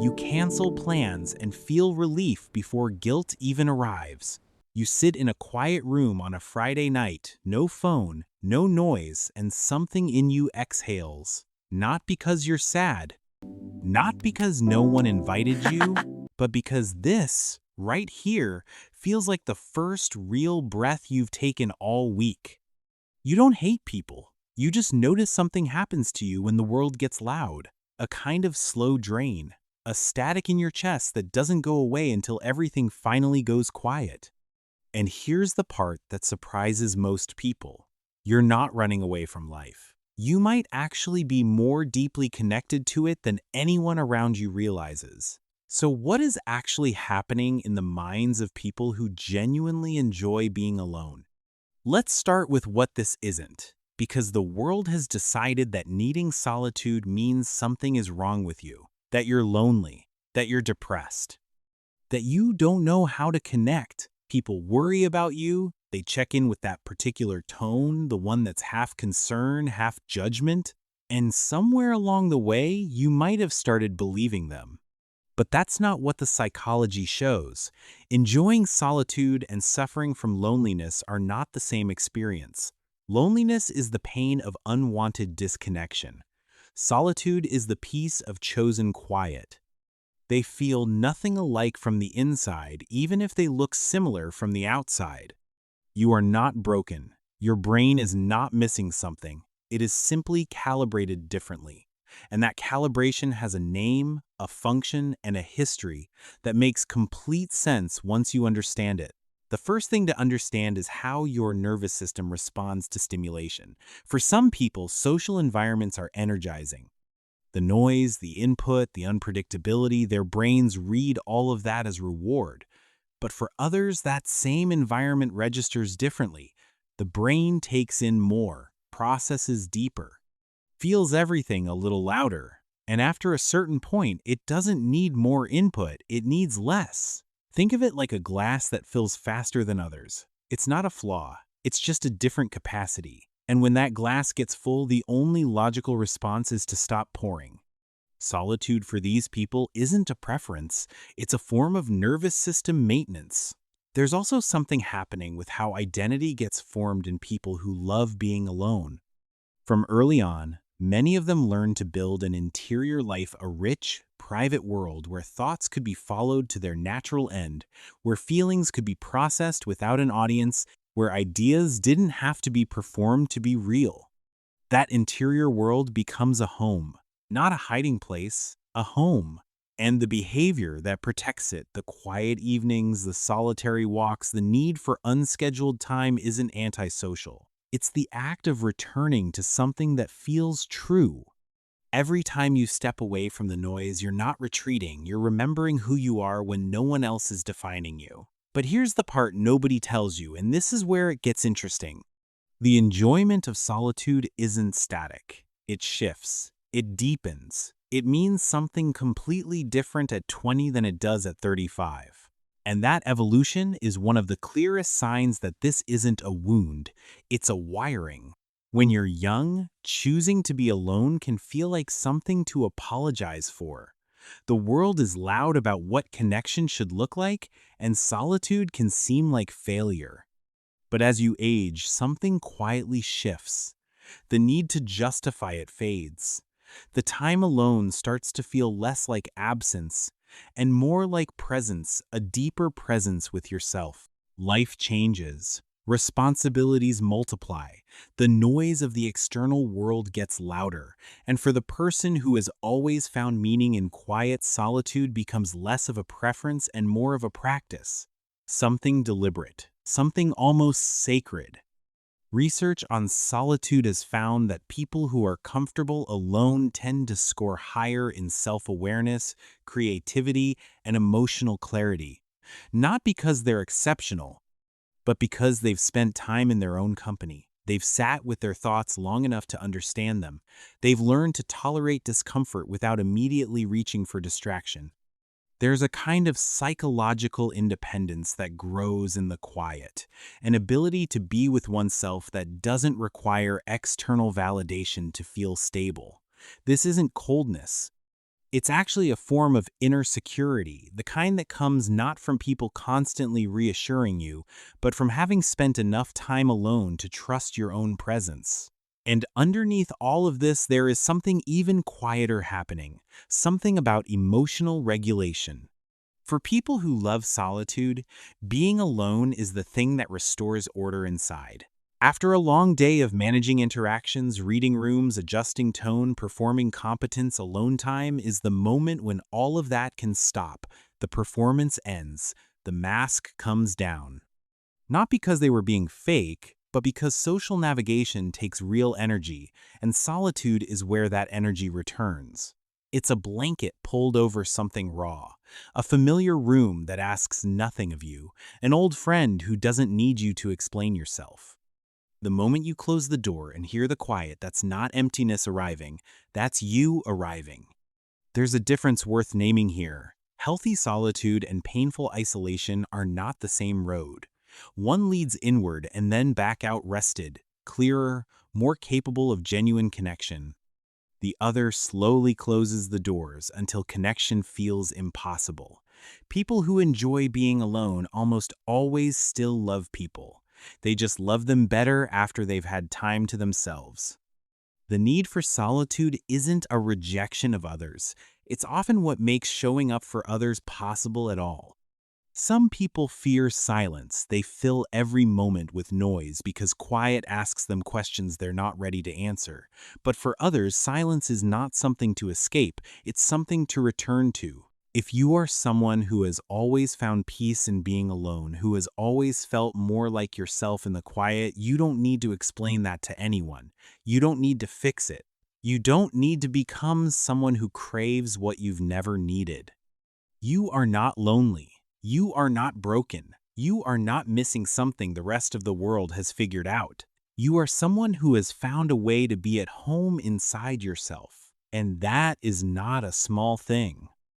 You cancel plans and feel relief before guilt even arrives. You sit in a quiet room on a Friday night, no phone, no noise, and something in you exhales. Not because you're sad, not because no one invited you, but because this, right here, feels like the first real breath you've taken all week. You don't hate people. You just notice something happens to you when the world gets loud. A kind of slow drain. A static in your chest that doesn't go away until everything finally goes quiet. And here's the part that surprises most people. You're not running away from life. You might actually be more deeply connected to it than anyone around you realizes. So what is actually happening in the minds of people who genuinely enjoy being alone? Let's start with what this isn't, because the world has decided that needing solitude means something is wrong with you, that you're lonely, that you're depressed, that you don't know how to connect. People worry about you, they check in with that particular tone, the one that's half concern, half judgment, and somewhere along the way, you might have started believing them. But that's not what the psychology shows. Enjoying solitude and suffering from loneliness are not the same experience. Loneliness is the pain of unwanted disconnection. Solitude is the peace of chosen quiet. They feel nothing alike from the inside, even if they look similar from the outside. You are not broken. Your brain is not missing something. It is simply calibrated differently. And that calibration has a name, a function, and a history that makes complete sense once you understand it. The first thing to understand is how your nervous system responds to stimulation. For some people, social environments are energizing. The noise, the input, the unpredictability, their brains read all of that as reward. But for others, that same environment registers differently. The brain takes in more, processes deeper, feels everything a little louder. And after a certain point, it doesn't need more input, it needs less. Think of it like a glass that fills faster than others. It's not a flaw, it's just a different capacity. And when that glass gets full, the only logical response is to stop pouring. Solitude for these people isn't a preference, it's a form of nervous system maintenance. There's also something happening with how identity gets formed in people who love being alone. From early on, many of them learn to build an interior life, a rich, private world where thoughts could be followed to their natural end, where feelings could be processed without an audience, where ideas didn't have to be performed to be real. That interior world becomes a home, not a hiding place, a home. And the behavior that protects it, the quiet evenings, the solitary walks, the need for unscheduled time isn't antisocial. It's the act of returning to something that feels true. Every time you step away from the noise, you're not retreating, you're remembering who you are when no one else is defining you. But here's the part nobody tells you, and this is where it gets interesting. The enjoyment of solitude isn't static. It shifts. It deepens. It means something completely different at 20 than it does at 35. And that evolution is one of the clearest signs that this isn't a wound, it's a wiring. When you're young, choosing to be alone can feel like something to apologize for. The world is loud about what connection should look like, and solitude can seem like failure. But as you age, something quietly shifts. The need to justify it fades. The time alone starts to feel less like absence and more like presence, a deeper presence with yourself. Life changes. Responsibilities multiply. The noise of the external world gets louder. And for the person who has always found meaning in quiet, solitude becomes less of a preference and more of a practice. Something deliberate. Something almost sacred. Research on solitude has found that people who are comfortable alone tend to score higher in self-awareness, creativity, and emotional clarity. Not because they're exceptional, but because they've spent time in their own company. They've sat with their thoughts long enough to understand them. They've learned to tolerate discomfort without immediately reaching for distraction. There's a kind of psychological independence that grows in the quiet, an ability to be with oneself that doesn't require external validation to feel stable. This isn't coldness, It's actually a form of inner security, the kind that comes not from people constantly reassuring you, but from having spent enough time alone to trust your own presence. And underneath all of this, there is something even quieter happening, something about emotional regulation. For people who love solitude, being alone is the thing that restores order inside. After a long day of managing interactions, reading rooms, adjusting tone, performing competence, alone time is the moment when all of that can stop. The performance ends. The mask comes down. Not because they were being fake, but because social navigation takes real energy, and solitude is where that energy returns. It's a blanket pulled over something raw, a familiar room that asks nothing of you, an old friend who doesn't need you to explain yourself. The moment you close the door and hear the quiet, that's not emptiness arriving, that's you arriving. There's a difference worth naming here. Healthy solitude and painful isolation are not the same road. One leads inward and then back out rested, clearer, more capable of genuine connection. The other slowly closes the doors until connection feels impossible. People who enjoy being alone almost always still love people. They just love them better after they've had time to themselves. The need for solitude isn't a rejection of others. It's often what makes showing up for others possible at all. Some people fear silence. They fill every moment with noise because quiet asks them questions they're not ready to answer. But for others, silence is not something to escape, it's something to return to. If you are someone who has always found peace in being alone, who has always felt more like yourself in the quiet, you don't need to explain that to anyone. You don't need to fix it. You don't need to become someone who craves what you've never needed. You are not lonely. You are not broken. You are not missing something the rest of the world has figured out. You are someone who has found a way to be at home inside yourself. And that is not a small thing.